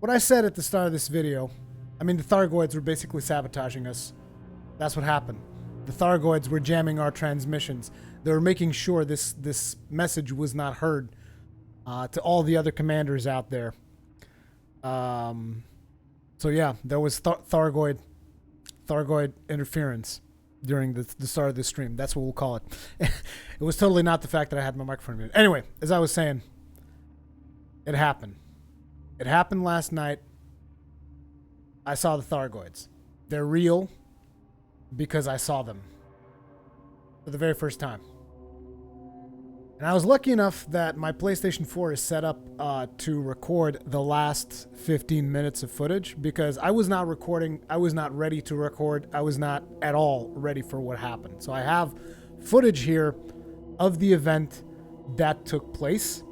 what I said at the start of this video, I mean, the Thargoids were basically sabotaging us. That's what happened. The Thargoids were jamming our transmissions. They were making sure this message was not heard to all the other commanders out there. So yeah, there was Thargoid interference during the start of the stream. That's what we'll call it. It was totally not the fact that I had my microphone muted. Anyway, as I was saying, it happened. It happened last night. I saw the Thargoids. They're real because I saw them for the very first time. And I was lucky enough that my PlayStation 4 is set up to record the last 15 minutes of footage because I was not recording. I was not ready to record. I was not at all ready for what happened. So I have footage here of the event that took place.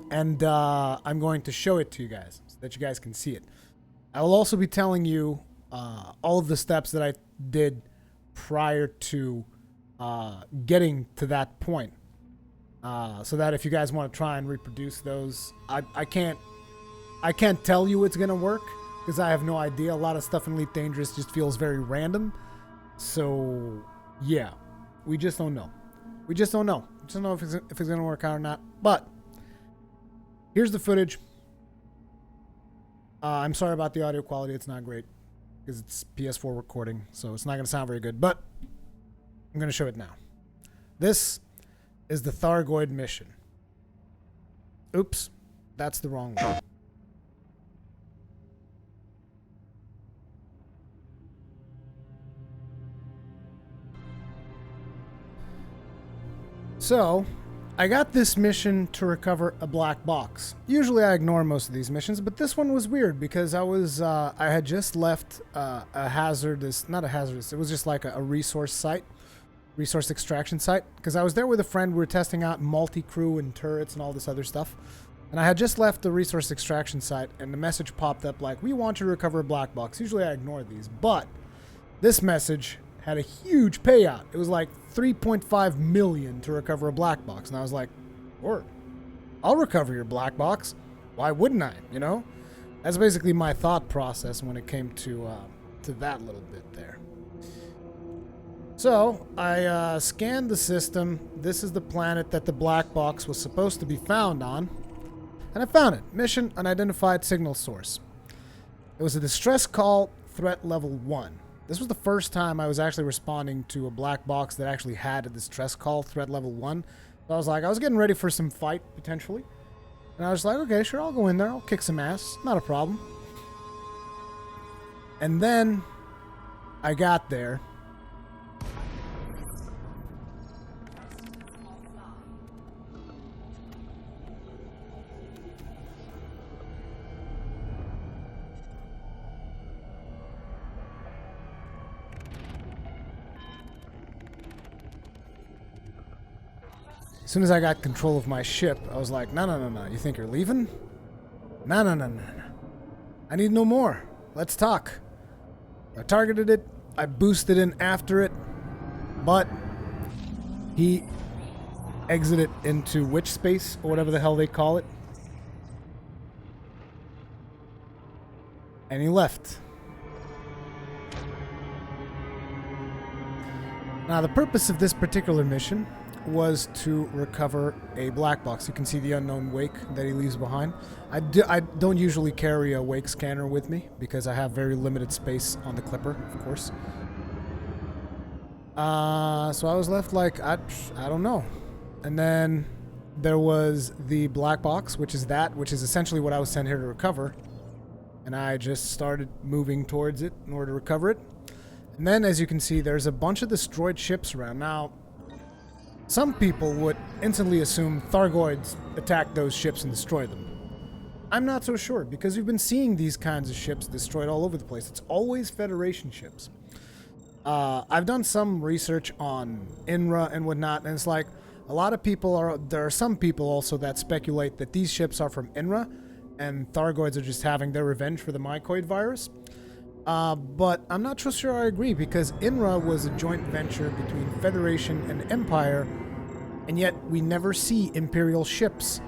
And I'm going to show it to you guys so that you guys can see it. I will also be telling you all of the steps that I did prior to getting to that point. So that if you guys want to try and reproduce those, I can't tell you it's gonna work because I have no idea. A lot of stuff in Elite Dangerous just feels very random. So yeah, we just don't know. We just don't know. We just don't know if it's gonna work out or not. But here's the footage. I'm sorry about the audio quality. It's not great because it's PS4 recording, so it's not gonna sound very good. But I'm gonna show it now. This is the Thargoid mission. Oops, that's the wrong one. So, I got this mission to recover a black box. Usually I ignore most of these missions, but this one was weird because I had just left not a hazardous, it was just like a resource site. Resource extraction site, because I was there with a friend. We were testing out multi-crew and turrets and all this other stuff, and I had just left the resource extraction site, and the message popped up like, we want you to recover a black box. Usually I ignore these, but this message had a huge payout. It was like 3.5 million to recover a black box, and I was like, word, I'll recover your black box. Why wouldn't I? You know, that's basically my thought process when it came to that little bit there. So, I scanned the system. This is the planet that the black box was supposed to be found on. And I found it. Mission, unidentified signal source. It was a distress call, threat level 1. This was the first time I was actually responding to a black box that actually had a distress call, threat level 1. So I was getting ready for some fight, potentially. And I was like, okay, sure, I'll go in there. I'll kick some ass. Not a problem. And then I got there. As soon as I got control of my ship, I was like, no. You think you're leaving? No. I need no more. Let's talk. I targeted it. I boosted in after it. But he exited into witch space, or whatever the hell they call it. And he left. Now, the purpose of this particular mission was to recover a black box. You can see the unknown wake that he leaves behind. I don't usually carry a wake scanner with me because I have very limited space on the Clipper, of course. So I was left like, I don't know. And then there was the black box, which is essentially what I was sent here to recover. And I just started moving towards it in order to recover it. And then, as you can see, there's a bunch of destroyed ships around. Now, some people would instantly assume Thargoids attacked those ships and destroyed them. I'm not so sure, because we've been seeing these kinds of ships destroyed all over the place. It's always Federation ships. I've done some research on INRA and whatnot, and it's like, a lot of people there are some people also that speculate that these ships are from INRA, and Thargoids are just having their revenge for the mycoid virus. But I'm not so sure I agree, because INRA was a joint venture between Federation and Empire, and yet we never see Imperial ships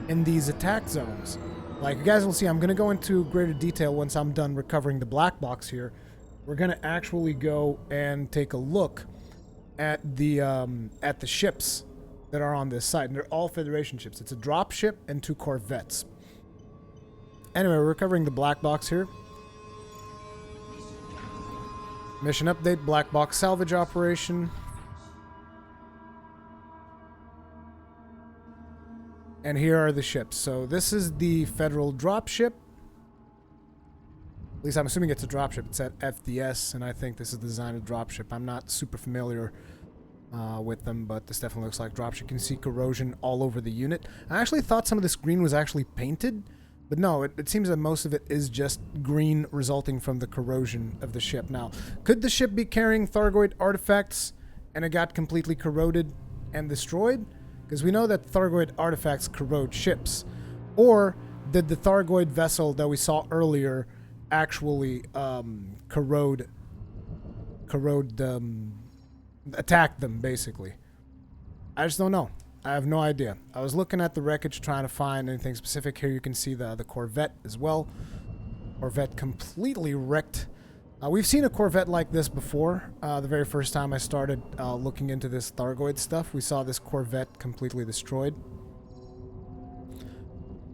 in these attack zones. Like, you guys will see, I'm going to go into greater detail once I'm done recovering the black box here. We're going to actually go and take a look at the ships that are on this site. And they're all Federation ships. It's a drop ship and 2 corvettes. Anyway, we're recovering the black box here. Mission update, black box salvage operation. And here are the ships. So this is the Federal dropship. At least I'm assuming it's a dropship. It's at FDS, and I think this is the design of dropship. I'm not super familiar with them, but this definitely looks like dropship. You can see corrosion all over the unit. I actually thought some of this green was actually painted, but no, it seems that most of it is just green resulting from the corrosion of the ship. Now, could the ship be carrying Thargoid artifacts and it got completely corroded and destroyed? Because we know that Thargoid artifacts corrode ships. Or did the Thargoid vessel that we saw earlier actually attack them, basically? I just don't know. I have no idea. I was looking at the wreckage trying to find anything specific. Here you can see the Corvette as well. Corvette completely wrecked. We've seen a Corvette like this before. The very first time I started looking into this Thargoid stuff, we saw this Corvette completely destroyed.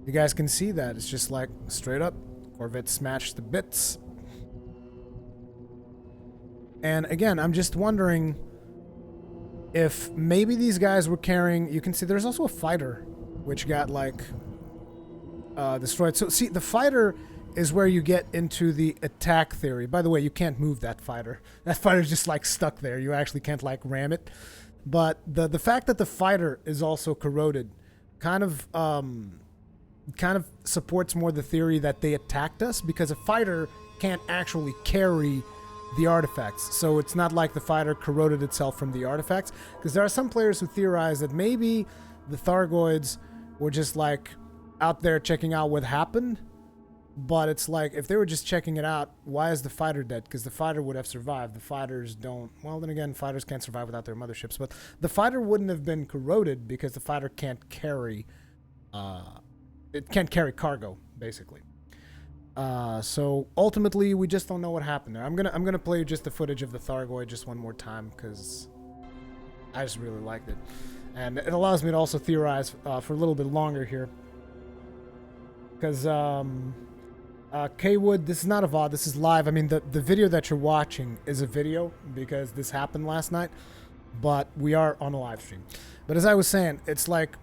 You guys can see that. It's just like straight up. Corvette smashed to bits. And again, I'm just wondering if maybe these guys were carrying... You can see there's also a fighter, which got like destroyed. So see, the fighter is where you get into the attack theory. By the way, you can't move that fighter. That fighter's just like stuck there. You actually can't like ram it. But the fact that the fighter is also corroded kind of supports more the theory that they attacked us, because a fighter can't actually carry the artifacts. So it's not like the fighter corroded itself from the artifacts, because there are some players who theorize that maybe the Thargoids were just like out there checking out what happened. But it's like, if they were just checking it out, why is the fighter dead? Because the fighter would have survived. The fighters don't... Well, then again, fighters can't survive without their motherships. But the fighter wouldn't have been corroded because the fighter can't carry... it can't carry cargo, basically. So ultimately, we just don't know what happened there. I'm gonna play just the footage of the Thargoid just one more time, because I just really liked it. And it allows me to also theorize for a little bit longer here. Because... K-Wood, this is not a VOD, this is live. I mean, the video that you're watching is a video because this happened last night, but we are on a live stream. But as I was saying, it's like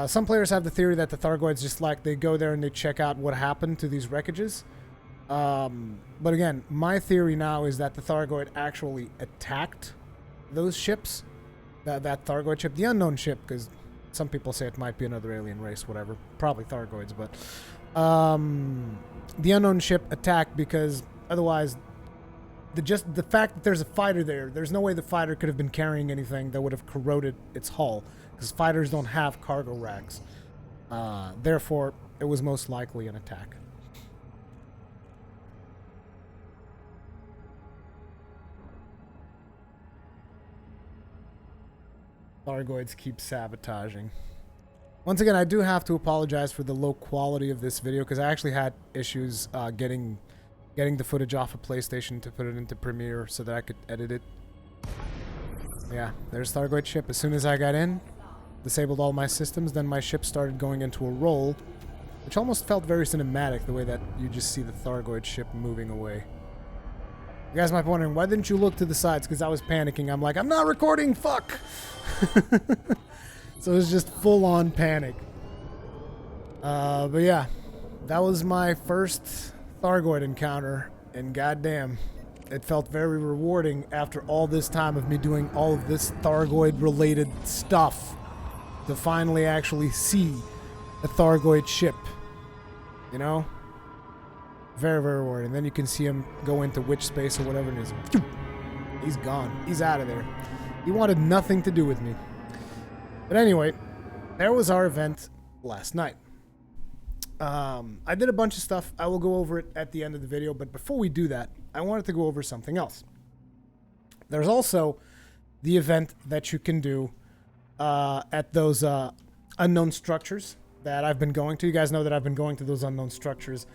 some players have the theory that the Thargoids just like, they go there and they check out what happened to these wreckages. But again, my theory now is that the Thargoid actually attacked those ships, that Thargoid ship, the unknown ship, because some people say it might be another alien race, whatever, probably Thargoids, but the unknown ship attacked, because otherwise the fact that there's a fighter there's no way the fighter could have been carrying anything that would have corroded its hull, because fighters don't have cargo racks. Therefore, it was most likely an attack. Thargoids keep sabotaging. Once again, I do have to apologize for the low quality of this video, because I actually had issues getting the footage off of PlayStation to put it into Premiere so that I could edit it. Yeah, there's Thargoid ship. As soon as I got in, disabled all my systems, then my ship started going into a roll, which almost felt very cinematic, the way that you just see the Thargoid ship moving away. You guys might be wondering, why didn't you look to the sides? Because I was panicking. I'm like, I'm not recording, fuck! So it was just full-on panic. But yeah, that was my first Thargoid encounter, and goddamn, it felt very rewarding after all this time of me doing all of this Thargoid-related stuff to finally actually see a Thargoid ship. You know? Very, very rewarding. Then you can see him go into witch space or whatever it is. He's gone. He's out of there. He wanted nothing to do with me. But anyway, there was our event last night. I did a bunch of stuff. I will go over it at the end of the video, but before we do that, I wanted to go over something else. There's also the event that you can do at those unknown structures that I've been going to. You guys know that I've been going to those unknown structures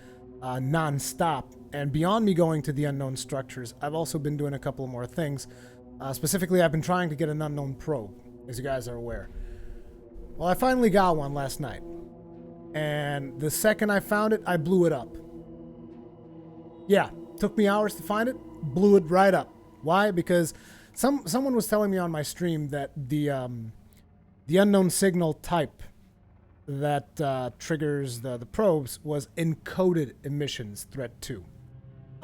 non-stop. And beyond me going to the unknown structures, I've also been doing a couple more things. Specifically, I've been trying to get an unknown probe, as you guys are aware. Well, I finally got one last night. And the second I found it, I blew it up. Yeah, took me hours to find it, blew it right up. Why? Because someone was telling me on my stream that the unknown signal type that triggers the probes was encoded emissions threat 2.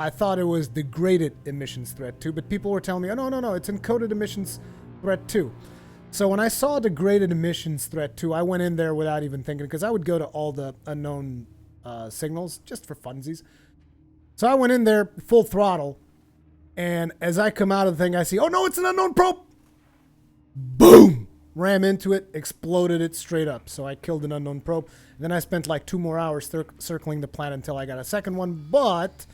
I thought it was degraded emissions threat 2, but people were telling me, oh, no, it's encoded emissions threat 2. So when I saw degraded emissions threat 2, I went in there without even thinking, because I would go to all the unknown signals just for funsies. So I went in there full throttle, and as I come out of the thing, I see, oh no, it's an unknown probe! Boom! Ram into it, exploded it straight up. So I killed an unknown probe. And then I spent like 2 more hours circling the planet until I got a second one. But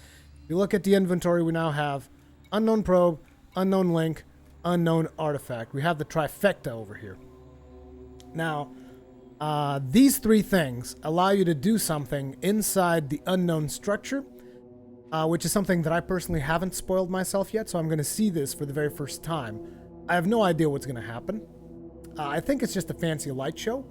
if you look at the inventory, we now have unknown probe, unknown link, unknown artifact. We have the trifecta over here. Now, these 3 things allow you to do something inside the unknown structure, which is something that I personally haven't spoiled myself yet, so I'm going to see this for the very first time. I have no idea what's going to happen. I think it's just a fancy light show,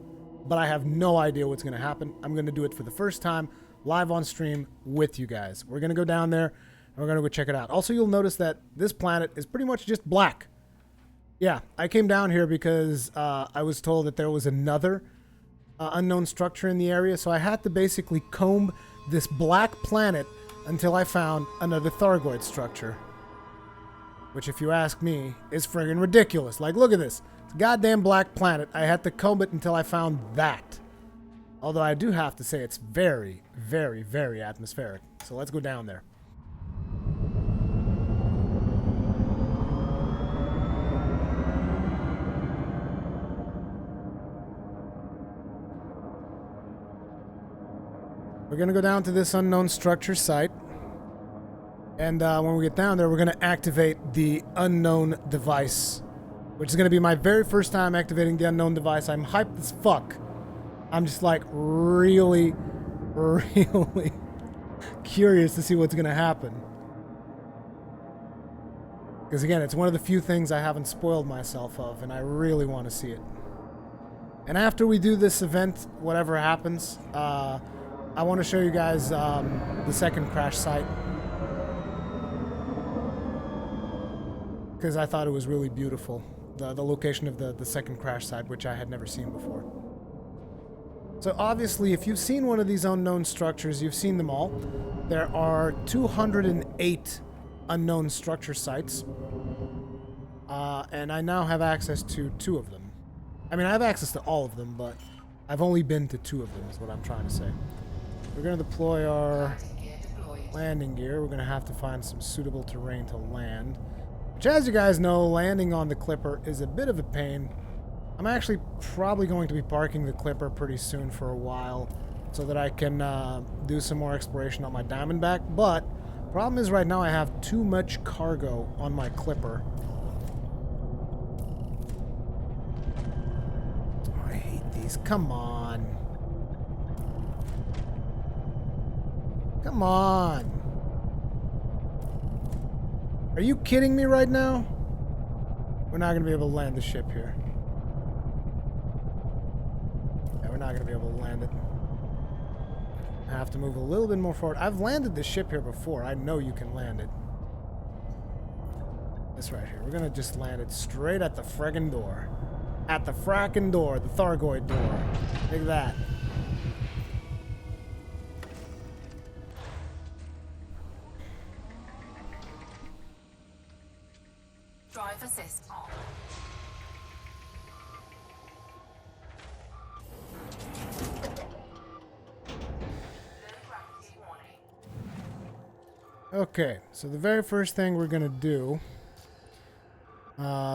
but I have no idea what's going to happen. I'm going to do it for the first time, live on stream with you guys. We're going to go down there, and we're going to go check it out. Also, you'll notice that this planet is pretty much just black. Yeah, I came down here because I was told that there was another unknown structure in the area, so I had to basically comb this black planet until I found another Thargoid structure. Which, if you ask me, is friggin' ridiculous. Like, look at this. It's a goddamn black planet. I had to comb it until I found that. Although I do have to say it's very, very, very atmospheric. So let's go down there. We're going to go down to this unknown structure site. And when we get down there, we're going to activate the unknown device, which is going to be my very first time activating the unknown device. I'm hyped as fuck. I'm just like really, really curious to see what's going to happen. Because again, it's one of the few things I haven't spoiled myself of, and I really want to see it. And after we do this event, whatever happens, I want to show you guys the second crash site. Because I thought it was really beautiful. The location of the second crash site, which I had never seen before. So obviously, if you've seen one of these unknown structures, you've seen them all. There are 208 unknown structure sites. And I now have access to 2 of them. I mean, I have access to all of them, but I've only been to 2 of them, is what I'm trying to say. We're going to deploy our landing gear. We're going to have to find some suitable terrain to land. Which, as you guys know, landing on the Clipper is a bit of a pain. I'm actually probably going to be parking the Clipper pretty soon for a while so that I can do some more exploration on my Diamondback. But problem is right now I have too much cargo on my Clipper. Oh, I hate these. Come on. Come on. Are you kidding me right now? We're not going to be able to land the ship here. Yeah, we're not going to be able to land it. I have to move a little bit more forward. I've landed this ship here before. I know you can land it. This right here. We're going to just land it straight at the friggin' door. At the frackin' door. The Thargoid door. Look at that. Drive assist on. Okay, so the very first thing we're gonna do,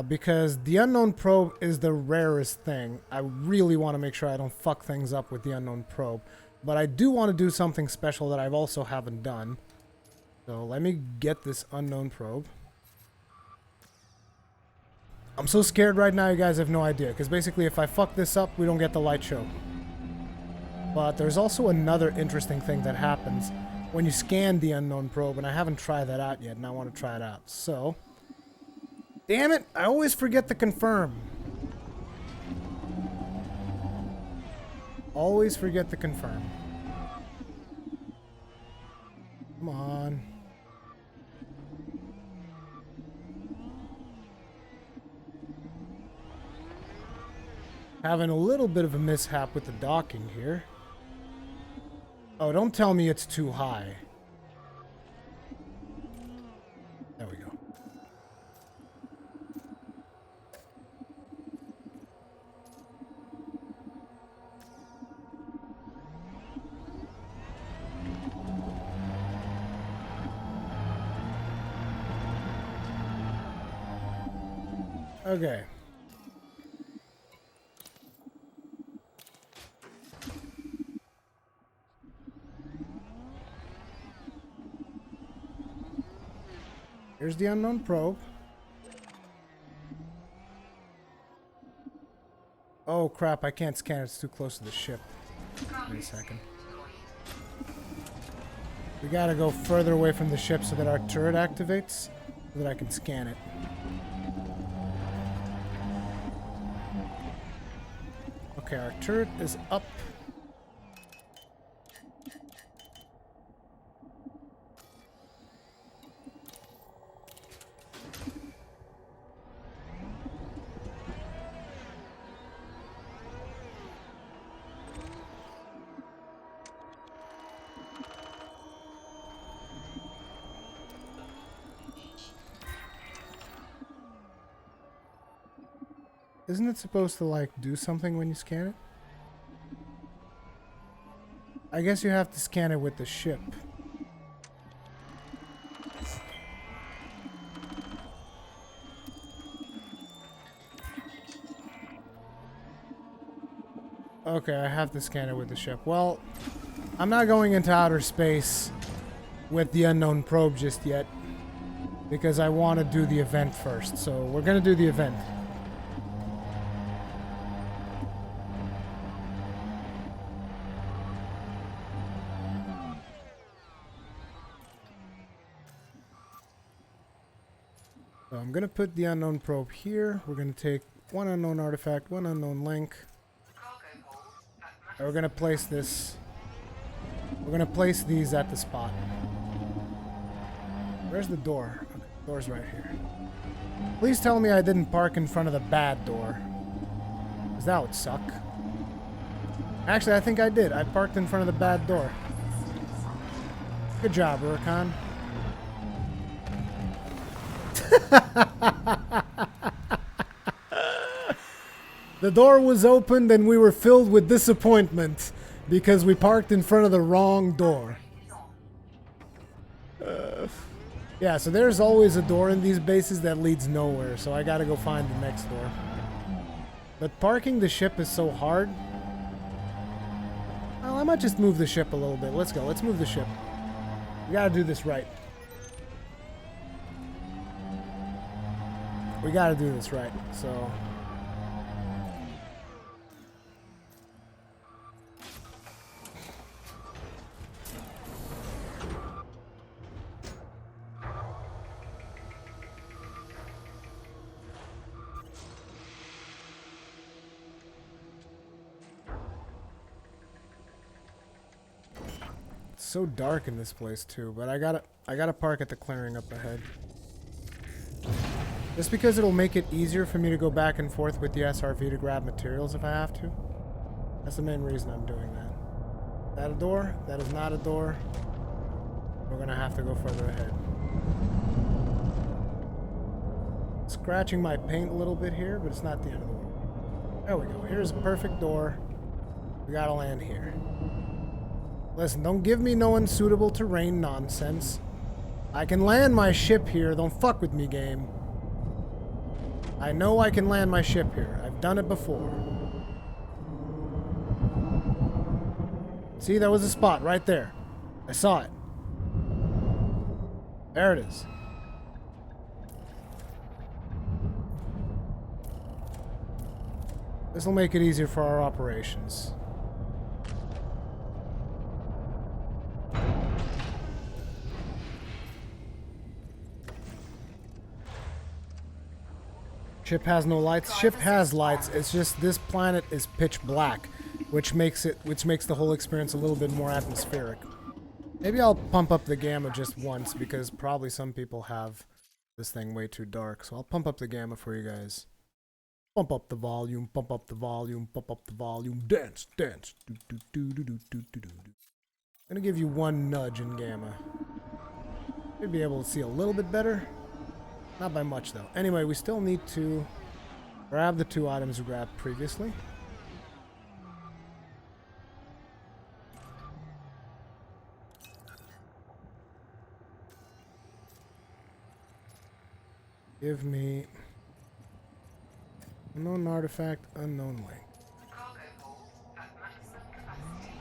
because the unknown probe is the rarest thing, I really want to make sure I don't fuck things up with the unknown probe. But I do want to do something special that I've also haven't done. So let me get this unknown probe. I'm so scared right now, you guys have no idea. Because basically, if I fuck this up, we don't get the light show. But there's also another interesting thing that happens when you scan the unknown probe, and I haven't tried that out yet, and I want to try it out. So, damn it, I always forget to confirm. Always forget to confirm. Come on. Having a little bit of a mishap with the docking here. Oh, don't tell me it's too high. There we go. Okay. Here's the unknown probe. Oh crap, I can't scan it, it's too close to the ship. Wait a second. We gotta go further away from the ship so that our turret activates, so that I can scan it. Okay, our turret is up. Isn't it supposed to, like, do something when you scan it? I guess you have to scan it with the ship. Okay, I have to scan it with the ship. Well, I'm not going into outer space with the unknown probe just yet, because I want to do the event first. So we're going to do the event. So I'm going to put the unknown probe here. We're going to take one unknown artifact, one unknown link. And we're going to place this. We're going to place these at the spot. Where's the door? Okay, the door's right here. Please tell me I didn't park in front of the bad door, because that would suck. Actually, I think I did. I parked in front of the bad door. Good job, Rurikhan. The door was opened and we were filled with disappointment because we parked in front of the wrong door. Yeah, so there's always a door in these bases that leads nowhere, so I gotta go find the next door. But parking the ship is so hard. Well, I might just move the ship a little bit. Let's go. Let's move the ship. We gotta do this right. We gotta do this right, so... It's so dark in this place too, but I gotta park at the clearing up ahead. Just because it'll make it easier for me to go back and forth with the SRV to grab materials if I have to. That's the main reason I'm doing that. Is that a door? That is not a door. We're gonna have to go further ahead. Scratching my paint a little bit here, but it's not the end of the world. There we go. Here's a perfect door. We gotta land here. Listen, don't give me no unsuitable terrain nonsense. I can land my ship here. Don't fuck with me, game. I know I can land my ship here. I've done it before. See, that was a spot right there. I saw it. There it is. This will make it easier for our operations. Ship has no lights. Ship has lights. It's just this planet is pitch black, which makes the whole experience a little bit more atmospheric. Maybe I'll pump up the gamma just once because probably some people have this thing way too dark. So I'll pump up the gamma for you guys. Pump up the volume, pump up the volume, pump up the volume. Dance, dance. Do, do, do, do, do, do, do, do. I'm gonna give you one nudge in gamma. You'll be able to see a little bit better. Not by much though. Anyway, we still need to grab the 2 items we grabbed previously. Give me unknown artifact, unknown link. Cargo hold at maximum capacity.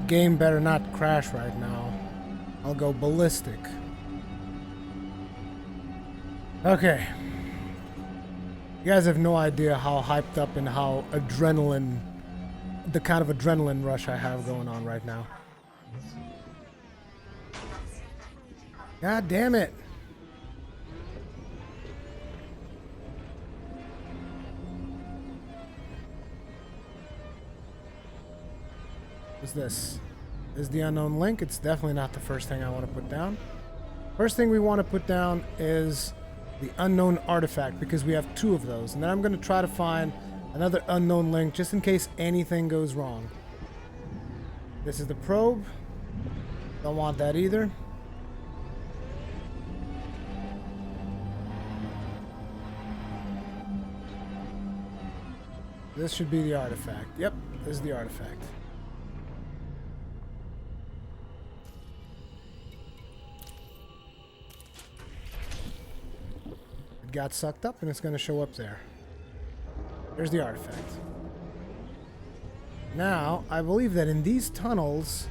Game better not crash right now. I'll go ballistic. Okay. You guys have no idea how hyped up and how the kind of adrenaline rush I have going on right now. God damn it. What's this? This is the unknown link. It's definitely not the first thing I want to put down. First thing we want to put down is the unknown artifact because we have 2 of those. And then I'm going to try to find another unknown link just in case anything goes wrong. This is the probe. Don't want that either. This should be the artifact. Yep, this is the artifact. It got sucked up and it's going to show up there. There's the artifact. Now, I believe that in these tunnels,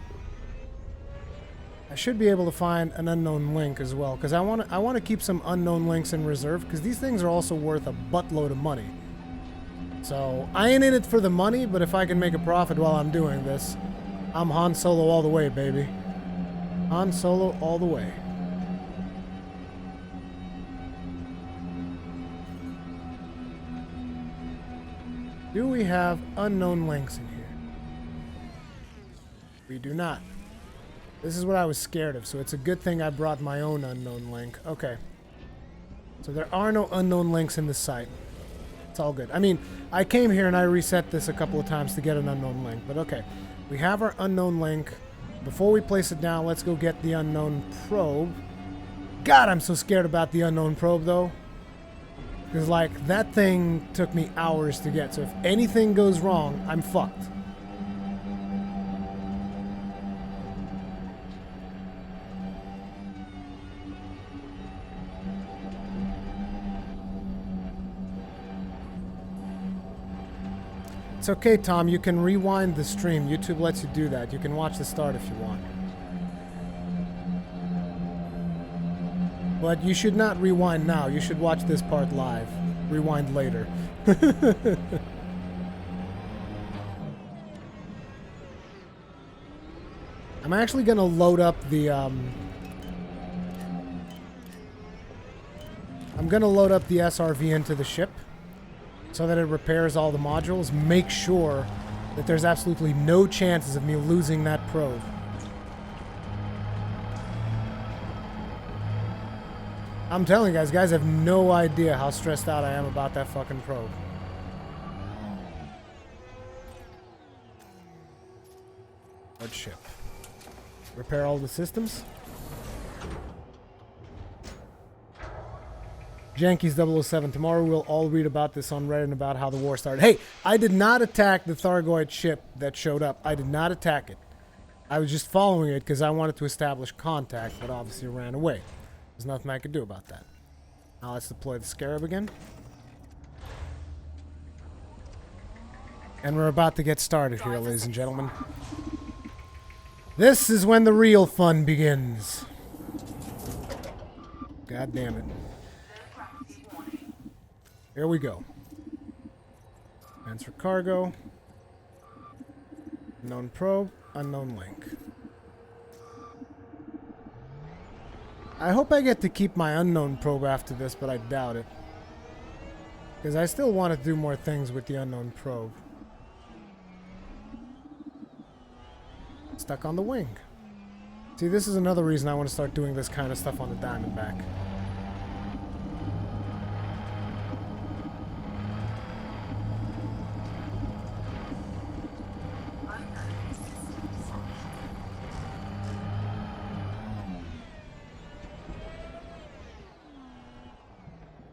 I should be able to find an unknown link as well, because I want to keep some unknown links in reserve, because these things are also worth a buttload of money. So, I ain't in it for the money, but if I can make a profit while I'm doing this, I'm Han Solo all the way, baby. Han Solo all the way. Do we have unknown links in here? We do not. This is what I was scared of, so it's a good thing I brought my own unknown link. Okay. So there are no unknown links in this site. It's all good. I mean, I came here and I reset this a couple of times to get an unknown link, but okay. We have our unknown link. Before we place it down, let's go get the unknown probe. God, I'm so scared about the unknown probe, though. Because, like, that thing took me hours to get, so if anything goes wrong, I'm fucked. It's okay, Tom, you can rewind the stream. YouTube lets you do that. You can watch the start if you want. But you should not rewind now. You should watch this part live. Rewind later. I'm actually going to load up the... I'm going to load up the SRV into the ship so that it repairs all the modules. Make sure that there's absolutely no chances of me losing that probe. I'm telling you guys have no idea how stressed out I am about that fucking probe. What ship? Repair all the systems? Jankies 007. Tomorrow we'll all read about this on Reddit and about how the war started. Hey, I did not attack the Thargoid ship that showed up. I did not attack it. I was just following it because I wanted to establish contact, but obviously it ran away. There's nothing I could do about that. Now let's deploy the Scarab again. And we're about to get started here, ladies and gentlemen. This is when the real fun begins. God damn it. Here we go. Answer cargo. Unknown probe. Unknown link. I hope I get to keep my unknown probe after this, but I doubt it. Because I still want to do more things with the unknown probe. Stuck on the wing. See, this is another reason I want to start doing this kind of stuff on the Diamondback.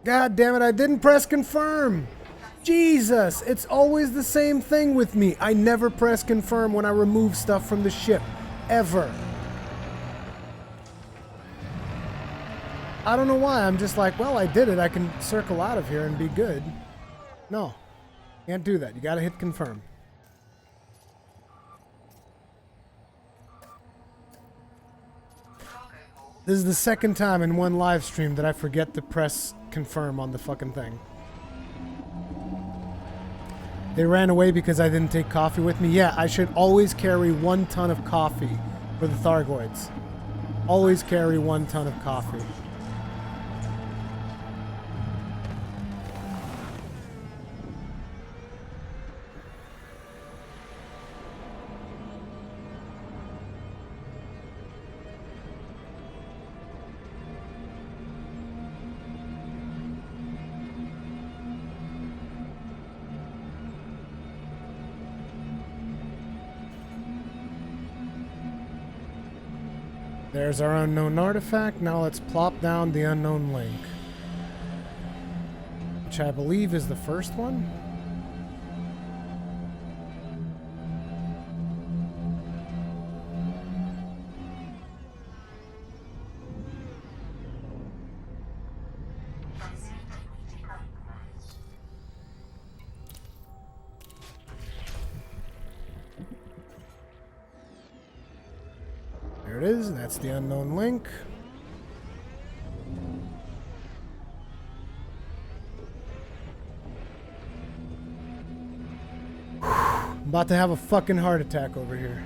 God damn it, I didn't press confirm! Jesus, it's always the same thing with me. I never press confirm when I remove stuff from the ship. Ever. I don't know why. I'm just like, well, I did it. I can circle out of here and be good. No. Can't do that. You gotta hit confirm. This is the second time in one live stream that I forget to press confirm on the fucking thing. They ran away because I didn't take coffee with me. Yeah, I should always carry 1 ton of coffee for the Thargoids. Always carry 1 ton of coffee. There's our unknown artifact. Now let's plop down the unknown link. Which I believe is the first one. There it is. That's the unknown link. I'm about to have a fucking heart attack over here.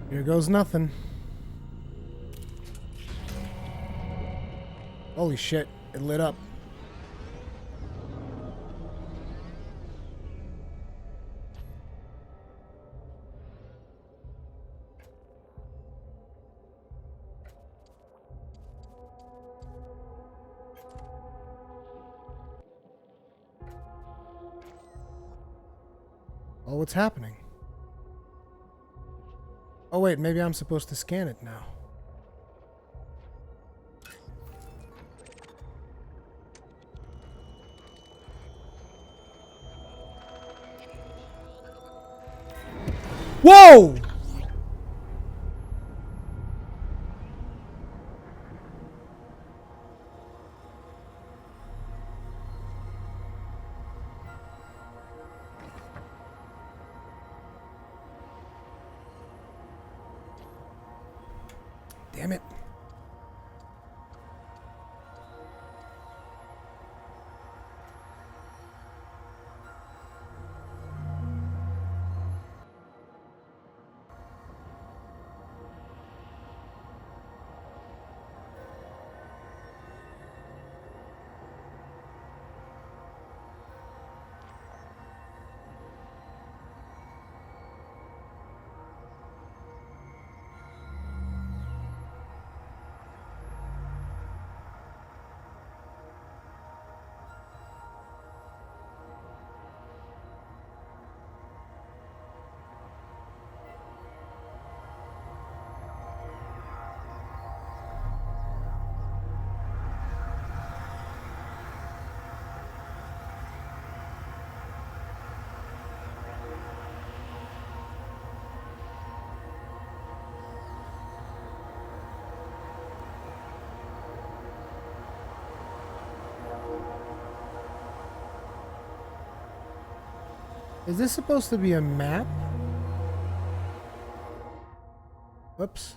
Here goes nothing. Holy shit, it lit up. Oh, what's happening? Oh wait, maybe I'm supposed to scan it now. Whoa! Damn it. Is this supposed to be a map? Whoops.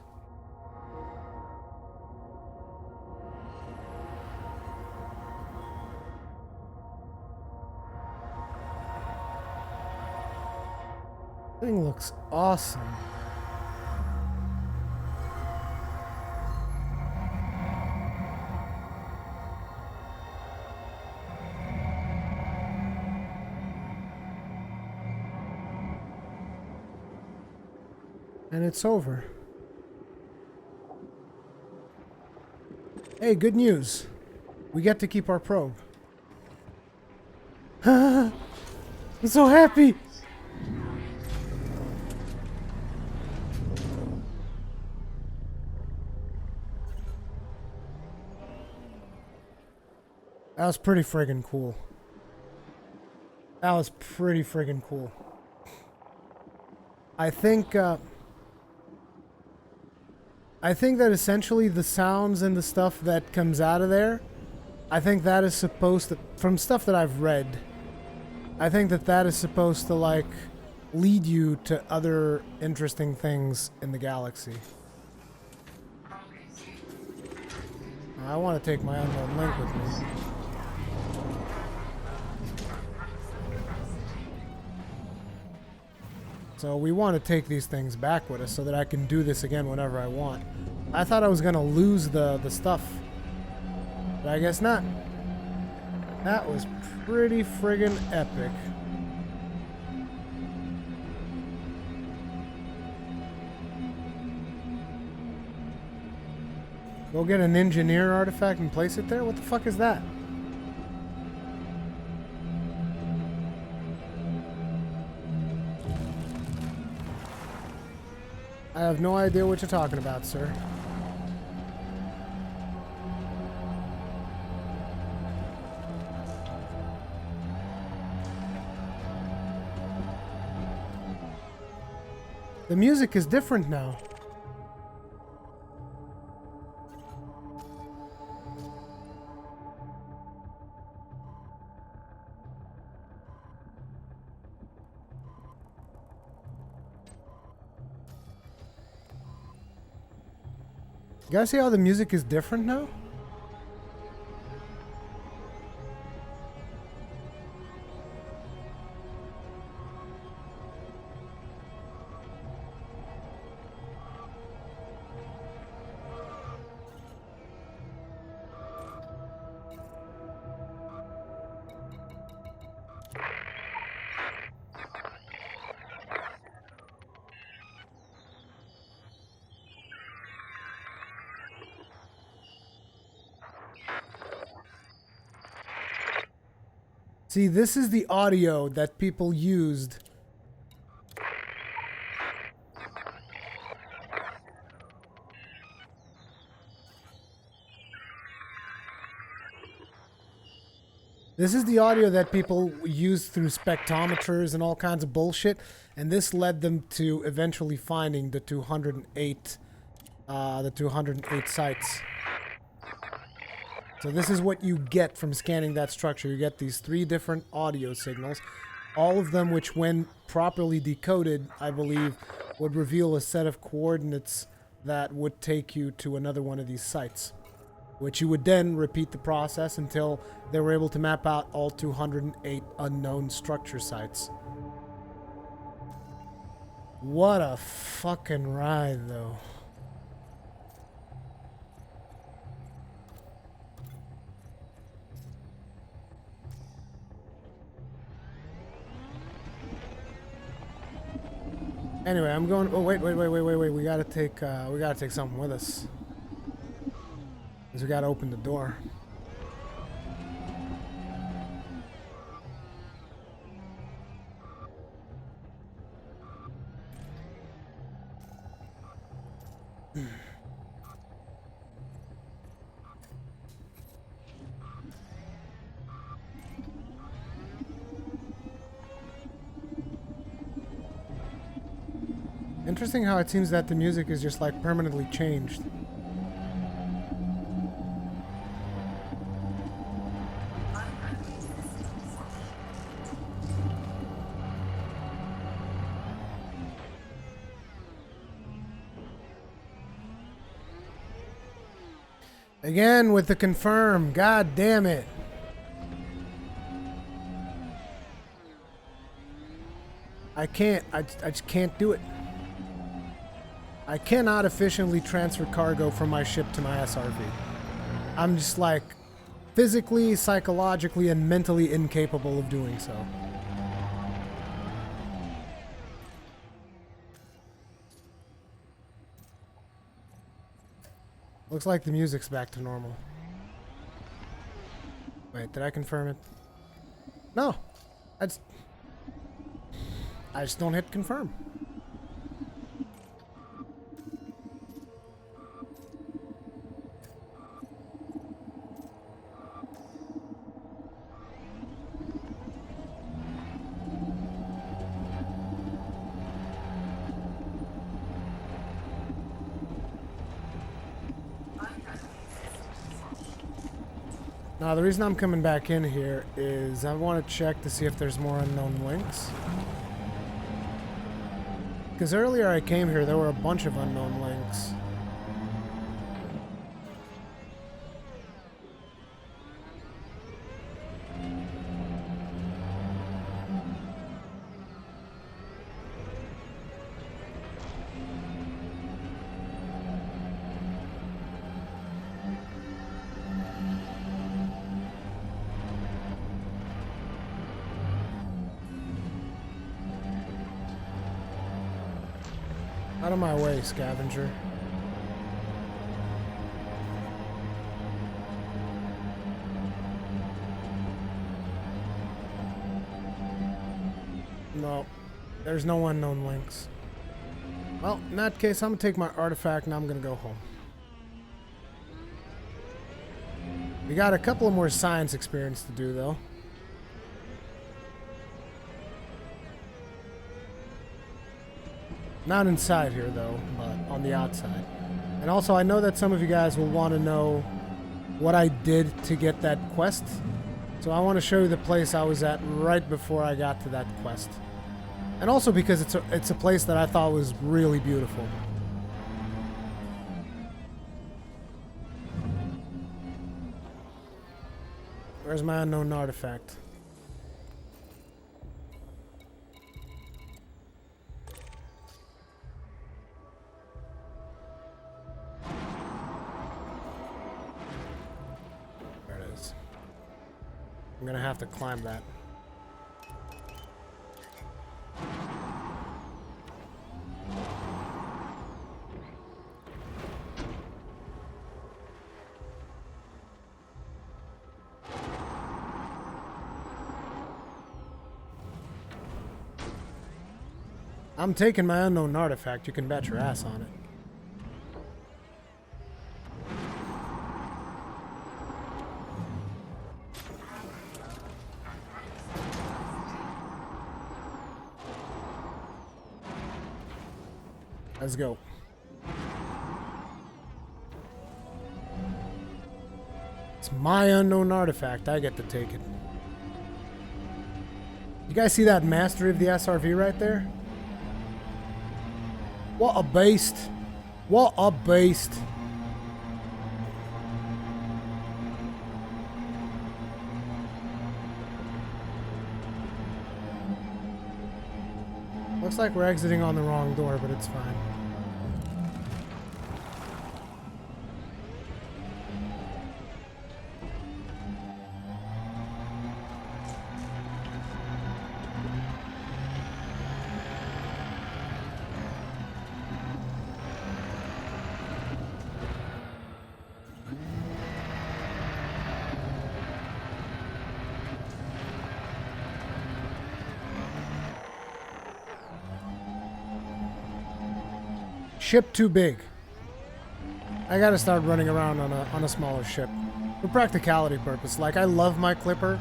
Thing looks awesome. And it's over. Hey, good news. We get to keep our probe. I'm so happy. That was pretty friggin' cool. That was pretty friggin' cool. I think that essentially the sounds and the stuff that comes out of there, I think that is supposed to, from stuff that I've read, I think that that is supposed to, like, lead you to other interesting things in the galaxy. I want to take my unknown link with me. So we want to take these things back with us so that I can do this again whenever I want. I thought I was going to lose the stuff, but I guess not. That was pretty friggin' epic. Go get an engineer artifact and place it there? What the fuck is that? I have no idea what you're talking about, sir. The music is different now. You guys see how the music is different now? See, this is the audio that people used. This is the audio that people used through spectrometers and all kinds of bullshit, and this led them to eventually finding the 208 sites. So this is what you get from scanning that structure. You get these 3 different audio signals, all of them which, when properly decoded, I believe, would reveal a set of coordinates that would take you to another one of these sites, which you would then repeat the process until they were able to map out all 208 unknown structure sites. What a fucking ride, though. Anyway, I'm going. Oh, wait. We gotta take something with us. Because we gotta open the door. Interesting how it seems that the music is just like permanently changed. Again with the confirm. God damn it. I can't. I just can't do it. I cannot efficiently transfer cargo from my ship to my SRV. I'm just like physically, psychologically, and mentally incapable of doing so. Looks like the music's back to normal. Wait, did I confirm it? No. I just don't hit confirm. Now, the reason I'm coming back in here is I want to check to see if there's more unknown links. Because earlier I came here, there were a bunch of unknown links. Out of my way, scavenger. No, there's no unknown links. Well, in that case, I'm gonna take my artifact and I'm gonna go home. We got a couple of more science experience to do, though. Not inside here, though, but on the outside. And also, I know that some of you guys will want to know what I did to get that quest. So I want to show you the place I was at right before I got to that quest. And also because it's a place that I thought was really beautiful. Where's my unknown artifact? I'm gonna have to climb that. I'm taking my unknown artifact, you can bet your ass on it. Let's go. It's my unknown artifact. I get to take it. You guys see that mastery of the SRV right there? What a beast. What a beast. Looks like we're exiting on the wrong door, but it's fine. Ship too big. I gotta start running around on a smaller ship. For practicality purpose. Like, I love my clipper,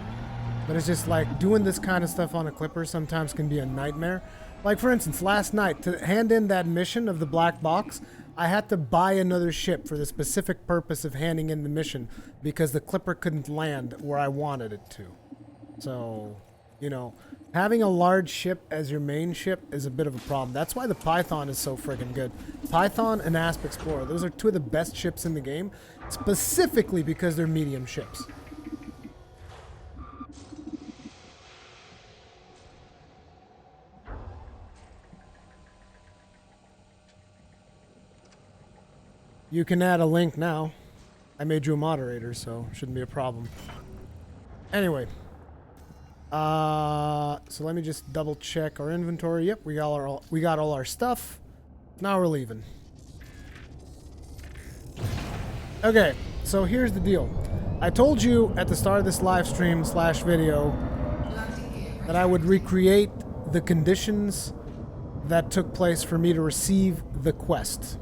but it's just like doing this kind of stuff on a clipper sometimes can be a nightmare. Like, for instance, last night, to hand in that mission of the black box, I had to buy another ship for the specific purpose of handing in the mission because the clipper couldn't land where I wanted it to. So, You know, having a large ship as your main ship is a bit of a problem. That's why the Python is so freaking good. Python and Asp Explorer, those are two of the best ships in the game, specifically because they're medium ships. You can add a link now. I made you a moderator, so shouldn't be a problem. Anyway. So let me just double check our inventory. Yep, we got all our stuff. Now we're leaving. Okay, so here's the deal. I told you at the start of this live stream / video that I would recreate the conditions that took place for me to receive the quest.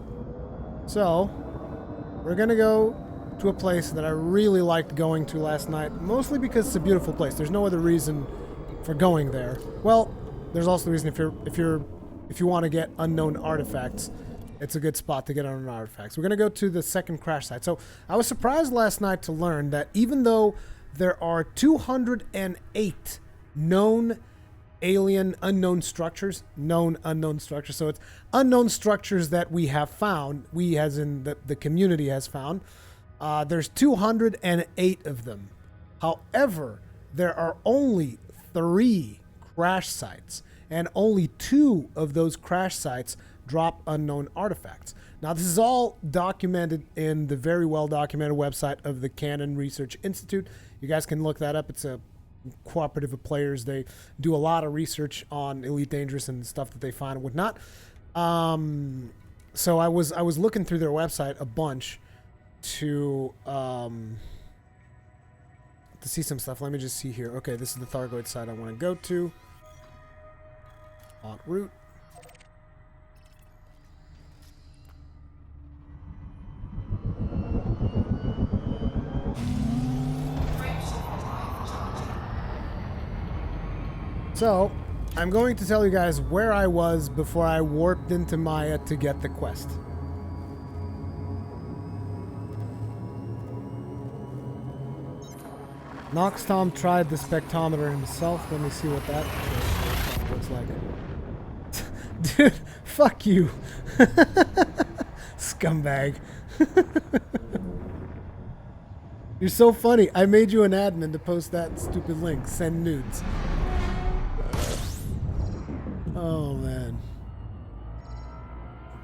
So, we're gonna go to a place that I really liked going to last night, mostly because it's a beautiful place. There's no other reason for going there. Well, there's also the reason if you want to get unknown artifacts, it's a good spot to get unknown artifacts. We're gonna go to the second crash site. So I was surprised last night to learn that even though there are 208 known alien unknown structures, so it's unknown structures that we have found, we as in the community has found. There's 208 of them. However, there are only 3 crash sites, and only 2 of those crash sites drop unknown artifacts. Now, this is all documented in the very well documented website of the Cannon Research Institute. You guys can look that up. It's a cooperative of players. They do a lot of research on Elite Dangerous and stuff that they find and whatnot. So I was looking through their website a bunch to see some stuff. Let me just see here. Okay, this is the Thargoid site I want to go to. En route. So, I'm going to tell you guys where I was before I warped into Maya to get the quest. Nox Tom tried the spectrometer himself. Let me see what that looks like. Dude, fuck you. Scumbag. You're so funny. I made you an admin to post that stupid link. Send nudes. Oh, man.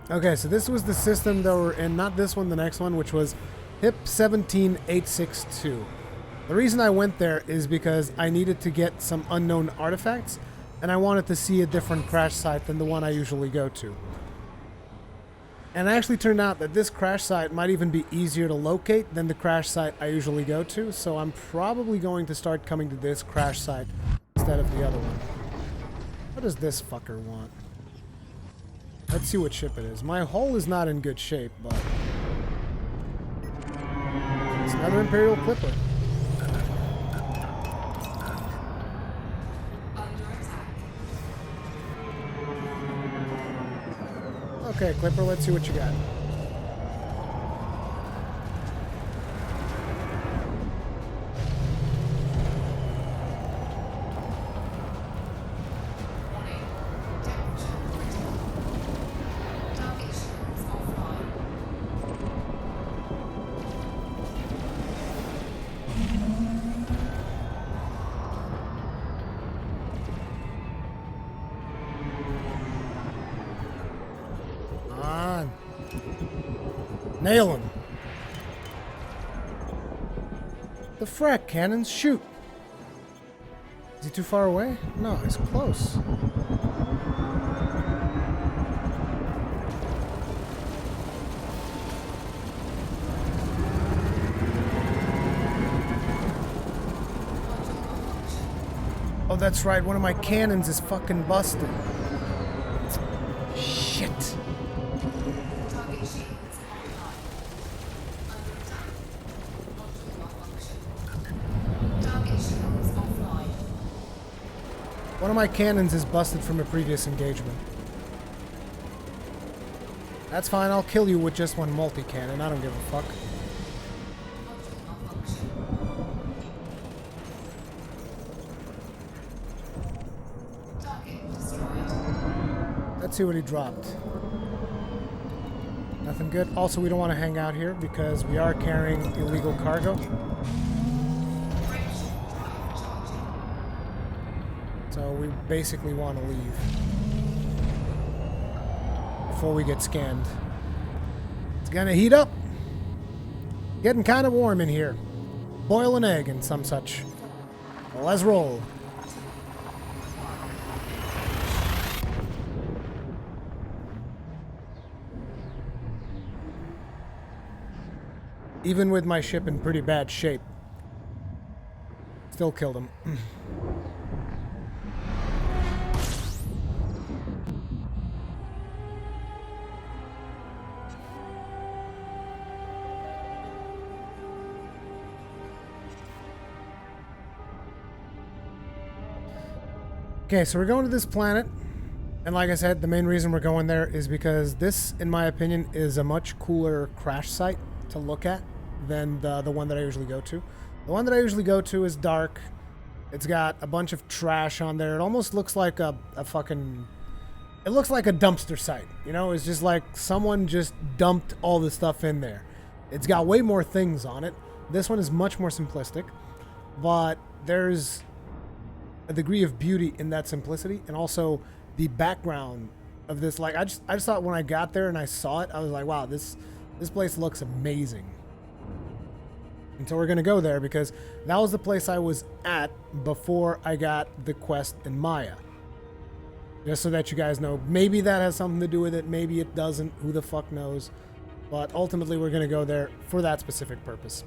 Okay, so this was the system that we're in. Not this one, the next one, which was HIP 17862. The reason I went there is because I needed to get some unknown artifacts, and I wanted to see a different crash site than the one I usually go to. And it actually turned out that this crash site might even be easier to locate than the crash site I usually go to, so I'm probably going to start coming to this crash site instead of the other one. What does this fucker want? Let's see what ship it is. My hull is not in good shape, but it's another Imperial Clipper. Okay, Clipper, let's see what you got. Nail him. The frack cannons shoot. Is he too far away? No, he's close. Oh, that's right. One of my cannons is fucking busted. Shit. One of my cannons is busted from a previous engagement. That's fine, I'll kill you with just one multi-cannon, I don't give a fuck. Let's see what he dropped. Nothing good. Also, we don't want to hang out here because we are carrying illegal cargo. So we basically want to leave before we get scanned. It's gonna heat up. Getting kind of warm in here. Boil an egg and some such. Well, let's roll. Even with my ship in pretty bad shape, still killed him. Okay, so we're going to this planet, and like I said, the main reason we're going there is because this, in my opinion, is a much cooler crash site to look at than the one that I usually go to. The one that I usually go to is dark. It's got a bunch of trash on there. It almost looks like a fucking... It looks like a dumpster site, you know? It's just like someone just dumped all the stuff in there. It's got way more things on it. This one is much more simplistic, but there's a degree of beauty in that simplicity, and also the background of this. Like, I just thought when I got there and I saw it, I was like, wow, this place looks amazing. And so we're gonna go there because that was the place I was at before I got the quest in Maya. Just so that you guys know, maybe that has something to do with it, maybe it doesn't, who the fuck knows. But ultimately we're gonna go there for that specific purpose.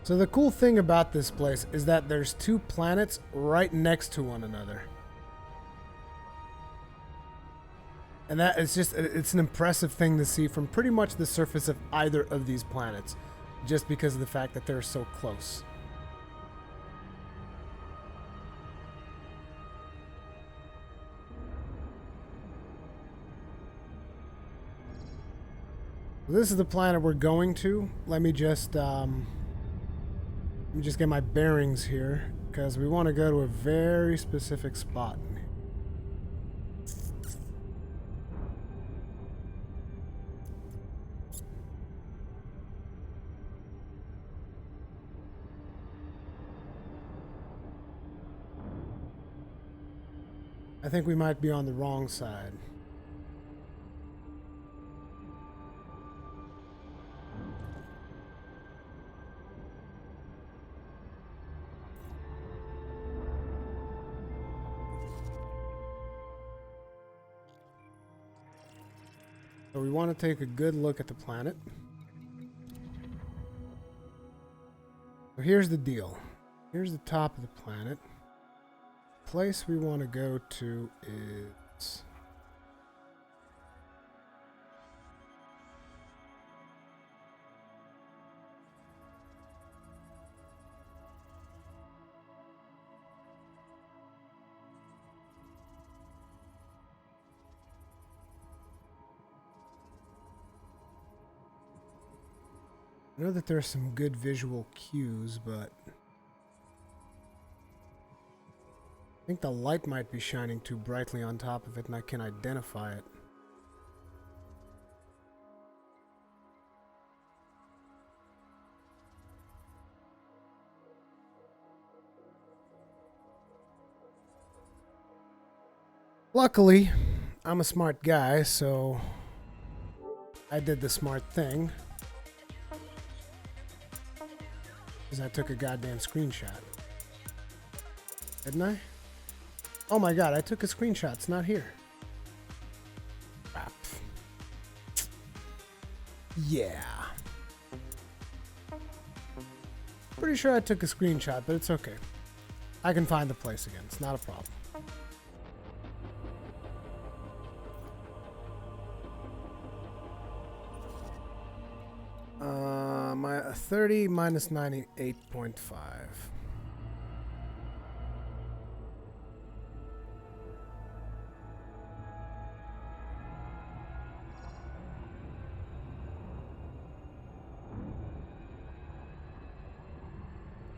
So the cool thing about this place is that there's two planets right next to one another. And that is just, it's an impressive thing to see from pretty much the surface of either of these planets, just because of the fact that they're so close. This is the planet we're going to. Let me just get my bearings here, because we want to go to a very specific spot. I think we might be on the wrong side. So we want to take a good look at the planet. So here's the deal. Here's the top of the planet. The place we want to go to is... I know that there's some good visual cues, but I think the light might be shining too brightly on top of it and I can identify it. Luckily, I'm a smart guy, so I did the smart thing. Because I took a goddamn screenshot. Didn't I? Oh my god, I took a screenshot. It's not here. Crap. Yeah. Pretty sure I took a screenshot, but it's okay. I can find the place again. It's not a problem. My 30 minus 98.5.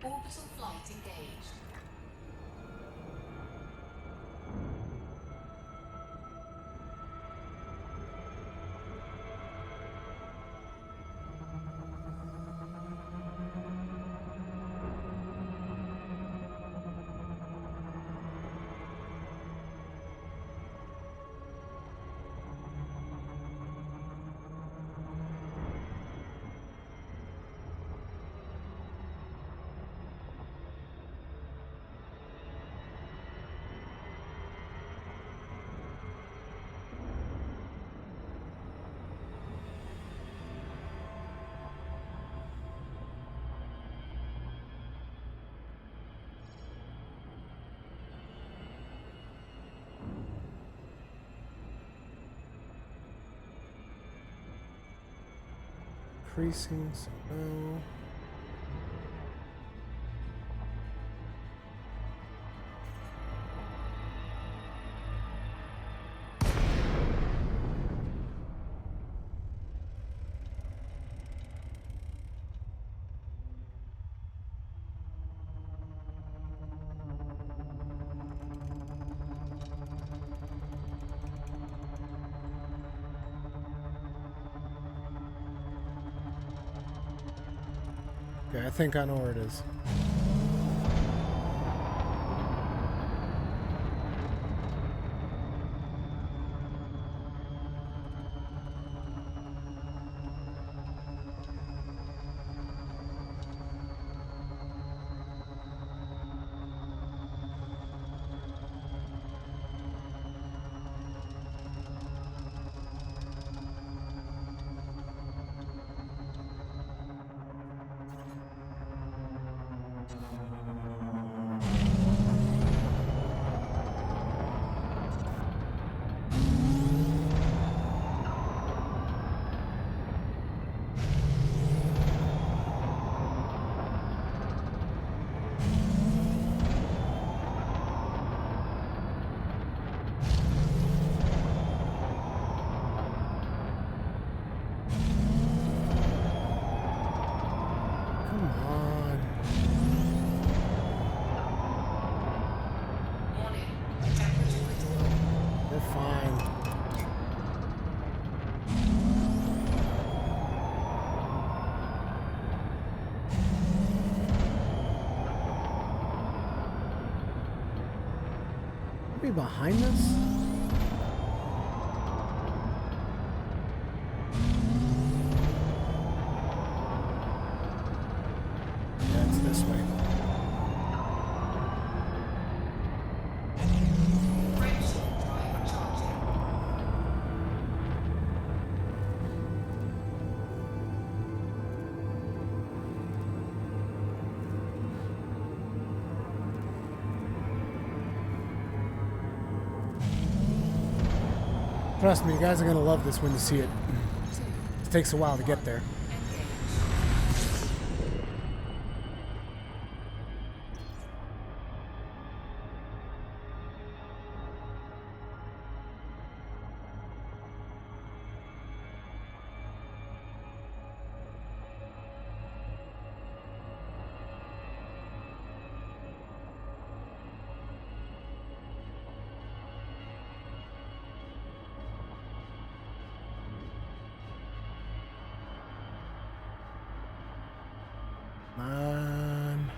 Orbital flight engaged. Increasing, so no. Okay, I think I know where it is. Behind us? Yeah, it's this way. Trust me, you guys are going to love this when you see it. It takes a while to get there. Man.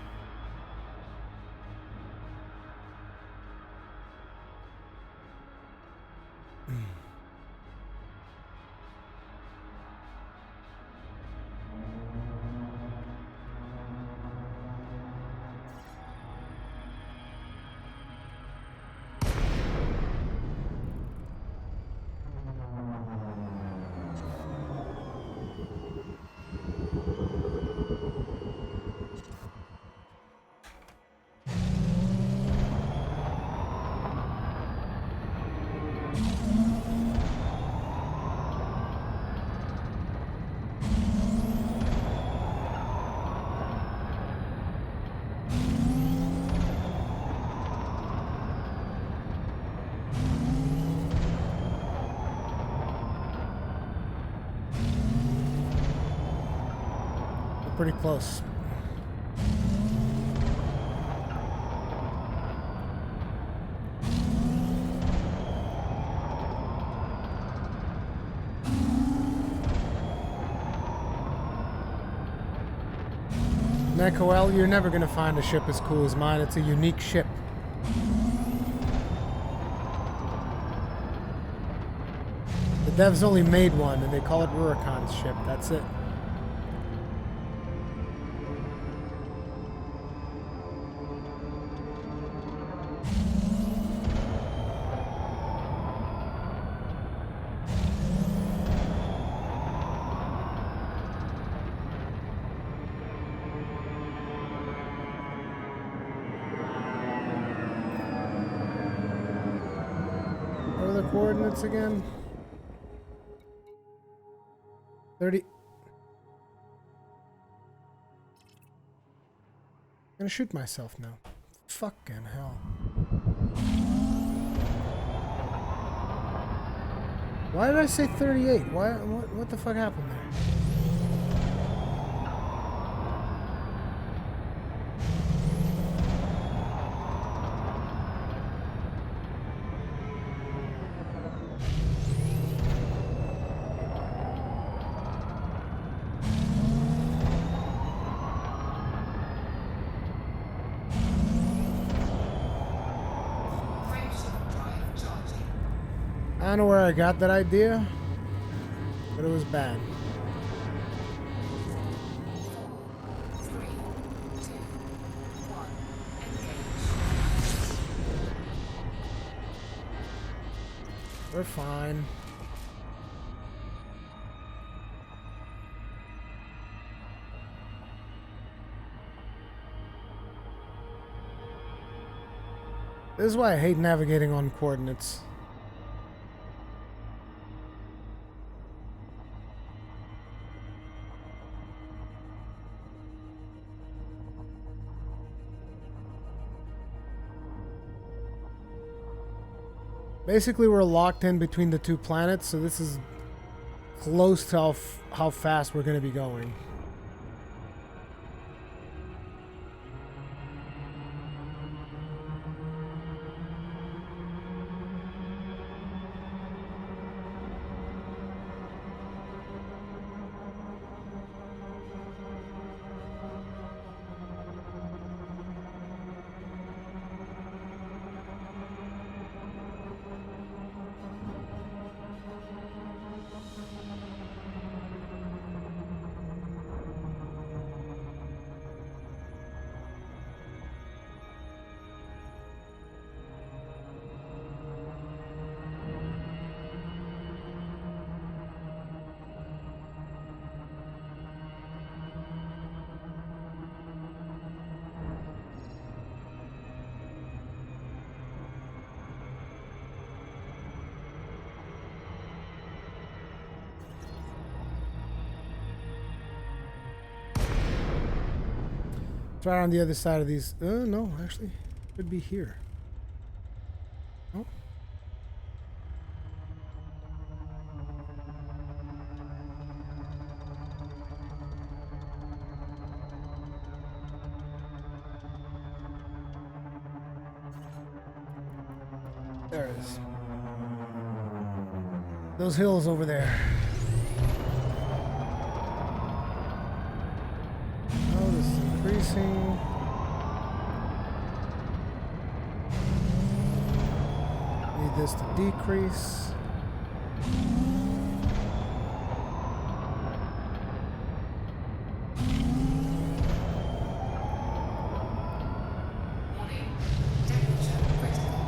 pretty close. Nekoel, you're never gonna find a ship as cool as mine. It's a unique ship. The devs only made one, and they call it Rurikhan's ship. That's it. What are the coordinates again? 30. I'm gonna shoot myself now. Fucking hell. Why did I say 38? What the fuck happened there? I don't know where I got that idea, but it was bad. 3, 2, 1, engage. We're fine. This is why I hate navigating on coordinates. Basically, we're locked in between the two planets, so this is close to how fast we're going to be going. It's right on the other side of these. No, actually, it could be here. Oh. There it is. Those hills over there. Oh, this is increasing. Need this to decrease. Warning. Temperature critical.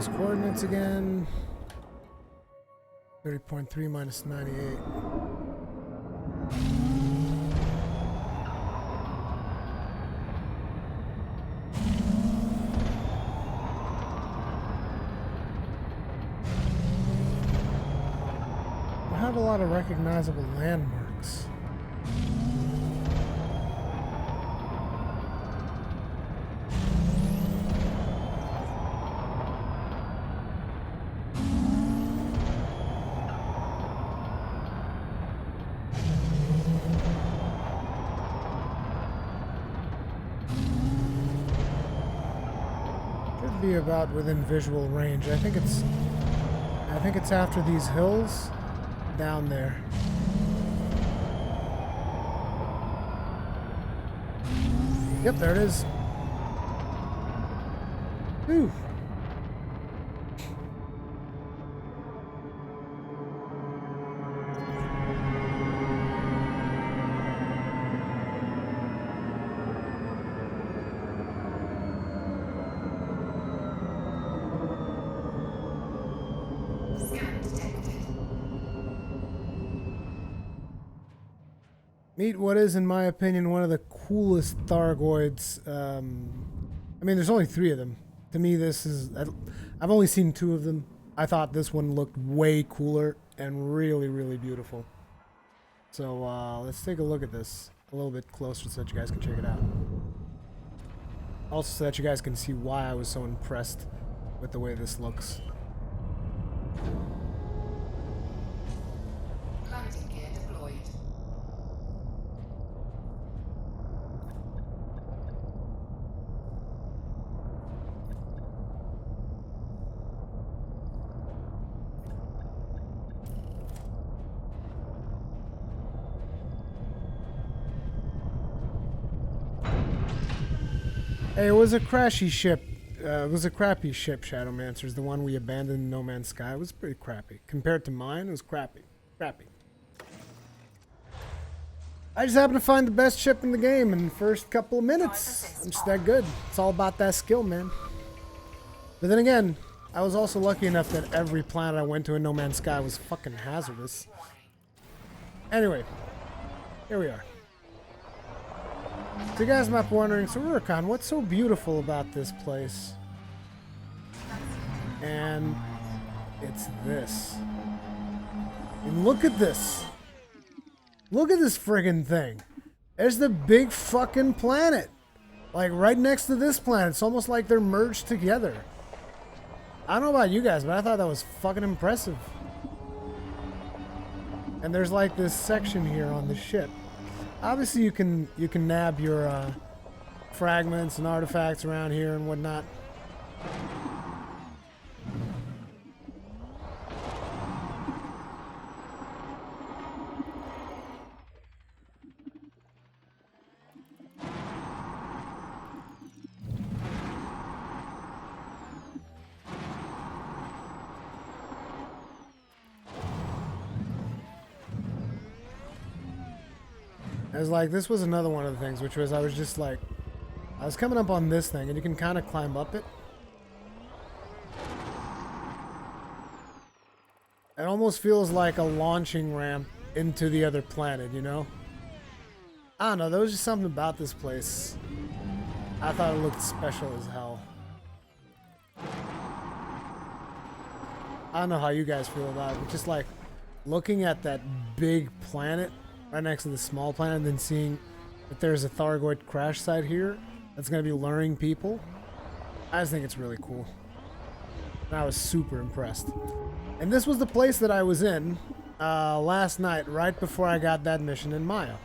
those coordinates again. 30.3 minus 98. I have a lot of recognizable landmarks. Should be about within visual range. I think it's after these hills down there. Yep, there it is. Whew. Scan detected. Meet what is, in my opinion, one of the coolest Thargoids. I mean, there's only 3 of them. To me, this is... I've only seen 2 of them. I thought this one looked way cooler and really, really beautiful. So, let's take a look at this a little bit closer so that you guys can check it out. Also, so that you guys can see why I was so impressed with the way this looks. Landing gear deployed. Hey, it was a crashy ship. It was a crappy ship, Shadowmancer's. The one we abandoned in No Man's Sky. It was pretty crappy. Compared to mine, it was crappy. Crappy. I just happened to find the best ship in the game in the first couple of minutes. I'm just that good. It's all about that skill, man. But then again, I was also lucky enough that every planet I went to in No Man's Sky was fucking hazardous. Anyway, here we are. So you guys might be wondering, so Rurikhan, what's so beautiful about this place? And it's this. And look at this. Look at this friggin' thing. There's the big fucking planet. Like right next to this planet. It's almost like they're merged together. I don't know about you guys, but I thought that was fucking impressive. And there's like this section here on the ship. Obviously, you can nab your fragments and artifacts around here and whatnot. I was like, this was another one of the things, which was I was just like, I was coming up on this thing, and you can kind of climb up it. It almost feels like a launching ramp into the other planet, you know? I don't know, there was just something about this place. I thought it looked special as hell. I don't know how you guys feel about it, but just like looking at that big planet right next to the small planet and then seeing that there's a Thargoid crash site here that's going to be luring people. I just think it's really cool. And I was super impressed. And this was the place that I was in last night, right before I got that mission in Maya.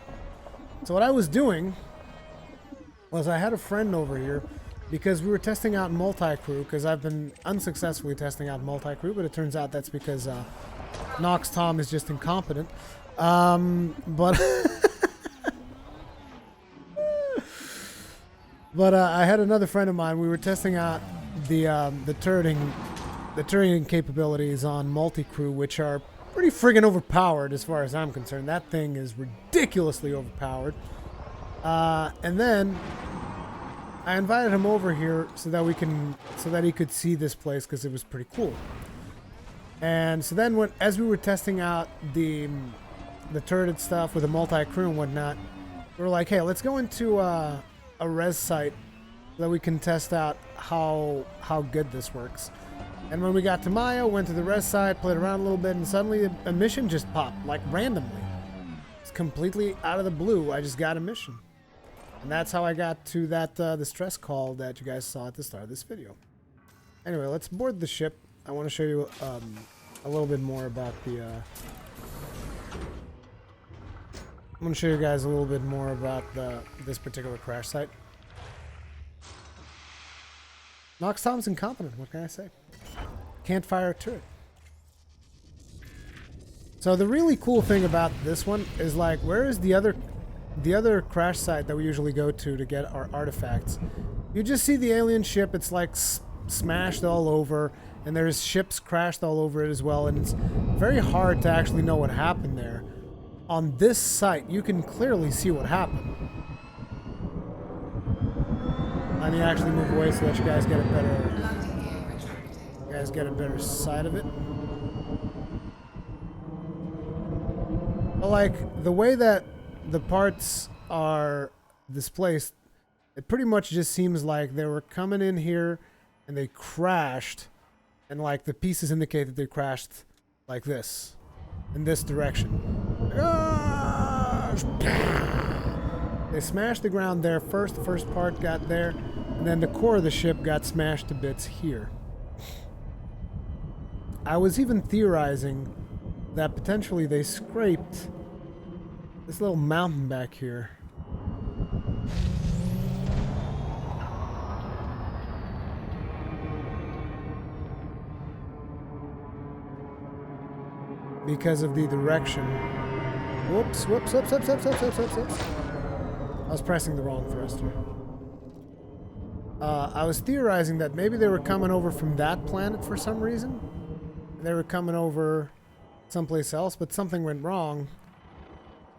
So what I was doing was I had a friend over here because we were testing out multi-crew, because I've been unsuccessfully testing out multi-crew, but it turns out that's because Nox Tom is just incompetent. But I had another friend of mine. We were testing out the turreting capabilities on multi-crew, which are pretty friggin' overpowered as far as I'm concerned. That thing is ridiculously overpowered. And then I invited him over here so that he could see this place because it was pretty cool. And so then as we were testing out the turret stuff with the multi-crew and whatnot, we were like, hey, let's go into a res site so that we can test out how good this works. And when we got to Maya, went to the res site, played around a little bit, and suddenly a mission just popped, like randomly. It's completely out of the blue. I just got a mission. And that's how I got to that the stress call that you guys saw at the start of this video. Anyway, let's board the ship. I want to show you a little bit more about the... I'm going to show you guys a little bit more about this particular crash site. Nox Tom's incompetent, what can I say? Can't fire a turret. So the really cool thing about this one is, like, where is the other crash site that we usually go to get our artifacts? You just see the alien ship, it's like smashed all over, and there's ships crashed all over it as well, and it's very hard to actually know what happened there. On this site, you can clearly see what happened. Let me actually move away so that you guys get a better sight of it. But like the way that the parts are displaced, it pretty much just seems like they were coming in here and they crashed, and like the pieces indicate that they crashed like this, in this direction. They smashed the ground there first. The first part got there, and then the core of the ship got smashed to bits here. I was even theorizing that potentially they scraped this little mountain back here. Because of the direction. Whoops. I was pressing the wrong thruster. I was theorizing that maybe they were coming over from that planet for some reason. They were coming over someplace else, but something went wrong.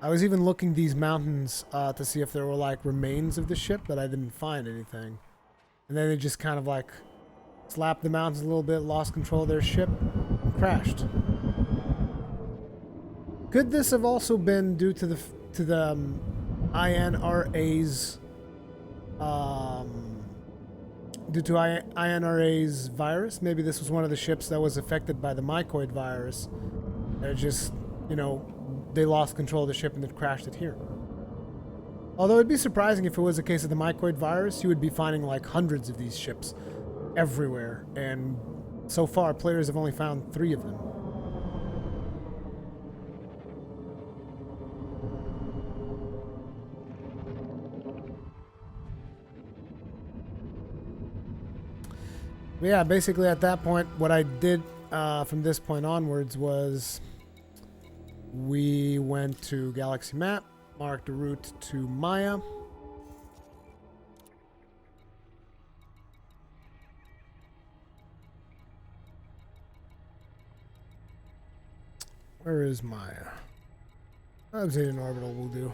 I was even looking these mountains to see if there were like remains of the ship, but I didn't find anything. And then they just kind of like slapped the mountains a little bit, lost control of their ship, and crashed. Could this have also been due to the INRA's INRA's virus? Maybe this was one of the ships that was affected by the mycoid virus. And it just, you know, they lost control of the ship and it crashed it here. Although it'd be surprising if it was a case of the mycoid virus, you would be finding like hundreds of these ships everywhere. And so far, players have only found 3 of them. But yeah, basically at that point, what I did from this point onwards was we went to Galaxy Map, marked a route to Maya. Where is Maya? Obsidian Orbital will do.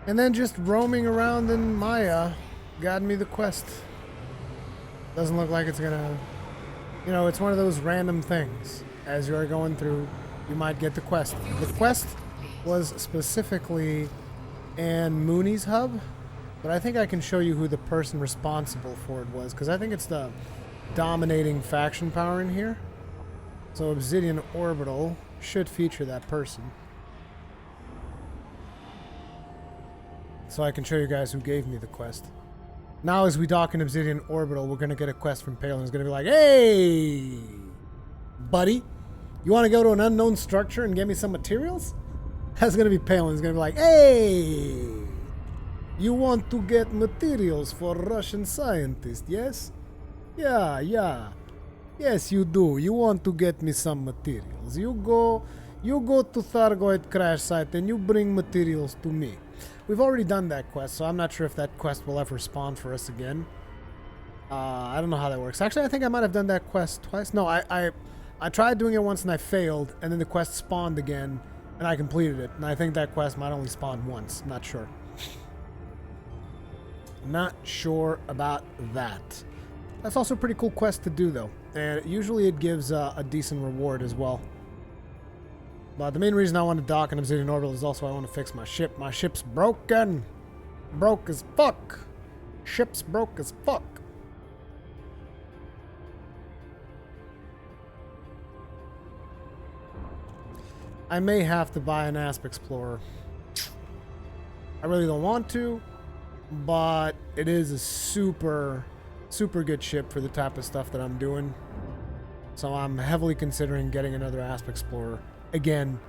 And then just roaming around in Maya got me the quest. Doesn't look like it's gonna... You know, it's one of those random things. As you are going through, you might get the quest. The quest was specifically and Mooney's hub. But I think I can show you who the person responsible for it was, because I think it's the dominating faction power in here. So Obsidian Orbital should feature that person. So I can show you guys who gave me the quest. Now as we dock in Obsidian Orbital, we're going to get a quest from Palin. It's going to be like, hey, buddy, you want to go to an unknown structure and get me some materials? That's going to be Palin. It's going to be like, hey, you want to get materials for Russian scientists, yes? Yeah. Yes, you do. You want to get me some materials. You go to Thargoid crash site and you bring materials to me. We've already done that quest, so I'm not sure if that quest will ever spawn for us again. I don't know how that works. Actually, I think I might have done that quest twice. No, I tried doing it once and I failed, and then the quest spawned again, and I completed it. And I think that quest might only spawn once. I'm not sure. Not sure about that. That's also a pretty cool quest to do, though. And usually it gives a decent reward as well. But the main reason I want to dock in Obsidian Orbital is also I want to fix my ship. My ship's broken. Broke as fuck. Ship's broke as fuck. I may have to buy an Asp Explorer. I really don't want to, but it is a super good ship for the type of stuff that I'm doing. So I'm heavily considering getting another Asp Explorer. Again,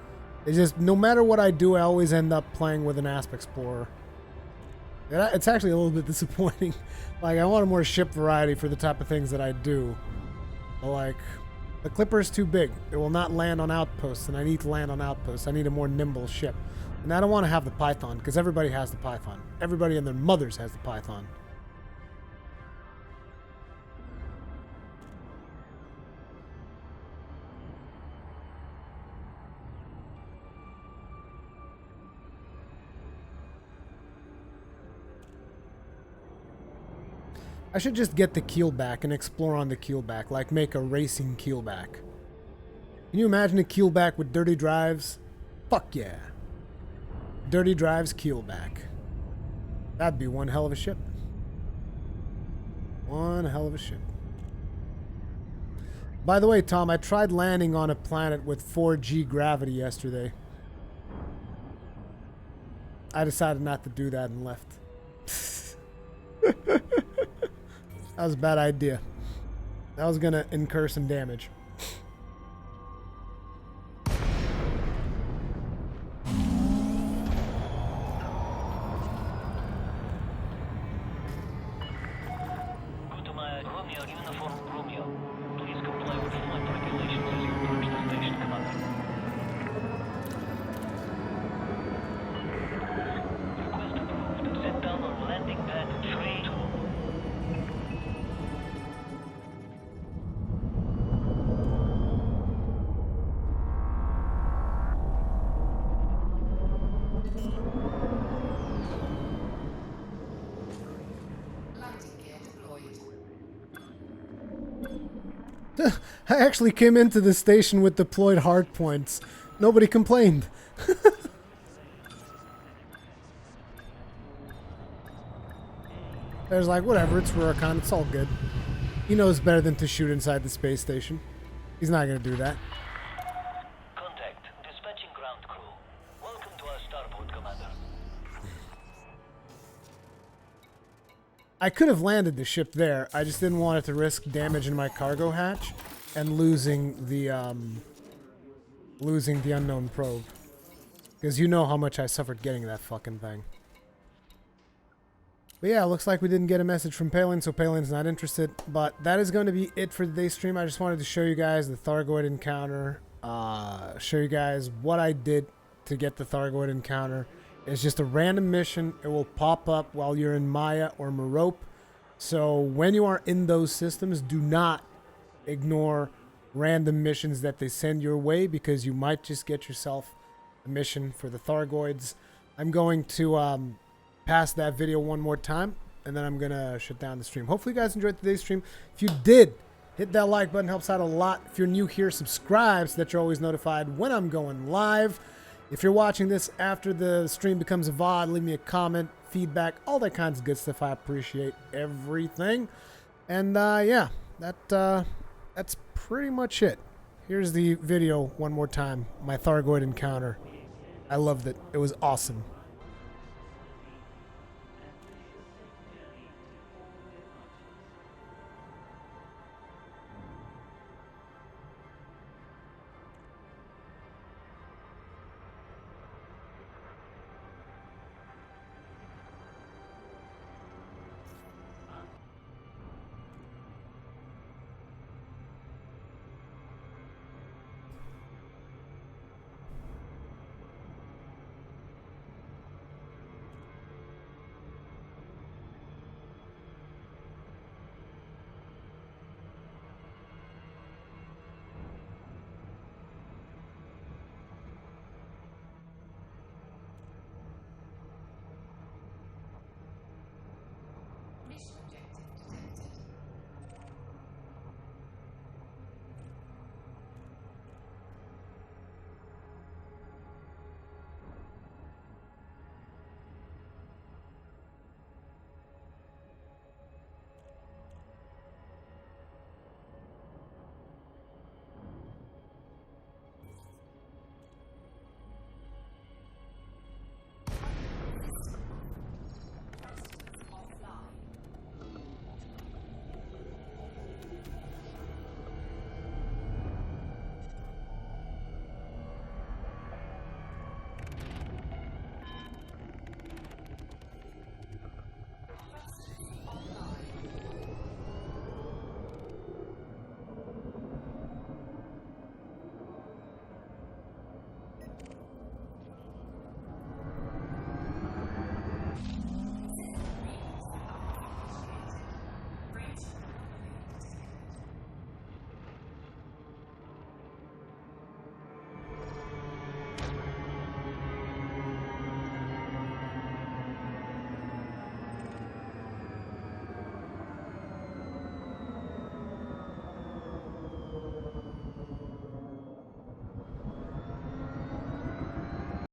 it's just no matter what I do, I always end up playing with an Asp Explorer. It's actually a little bit disappointing. Like, I wanted more ship variety for the type of things that I do. But like, the Clipper is too big. It will not land on outposts, and I need to land on outposts. I need a more nimble ship. And I don't want to have the Python, because everybody has the Python. Everybody and their mothers has the Python. I should just get the keelback and explore on the keelback, like make a racing keelback. Can you imagine a keelback with dirty drives? Fuck yeah. Dirty drives keelback. That'd be one hell of a ship. One hell of a ship. By the way, Tom, I tried landing on a planet with 4G gravity yesterday. I decided not to do that and left. That was a bad idea. That was gonna incur some damage. I actually came into the station with deployed hard points. Nobody complained. There's like, whatever, it's Rurikhan, it's all good. He knows better than to shoot inside the space station. He's not gonna do that. Contact. Dispatching ground crew. Welcome to our starboard, Commander. I could have landed the ship there. I just didn't want it to risk damage in my cargo hatch and losing the unknown probe. Because you know how much I suffered getting that fucking thing. But yeah, looks like we didn't get a message from Palin, so Palin's not interested. But that is going to be it for today's stream. I just wanted to show you guys the Thargoid encounter. Show you guys what I did to get the Thargoid encounter. It's just a random mission. It will pop up while you're in Maya or Merope. So when you are in those systems, do not ignore random missions that they send your way, because you might just get yourself a mission for the Thargoids. I'm going to pass that video one more time, and then I'm going to shut down the stream. Hopefully you guys enjoyed today's stream. If you did, hit that like button. Helps out a lot. If you're new here, subscribe so that you're always notified when I'm going live. If you're watching this after the stream becomes a VOD, leave me a comment, feedback, all that kinds of good stuff. I appreciate everything. And yeah, that's pretty much it. Here's the video one more time. My Thargoid encounter. I loved it. It was awesome.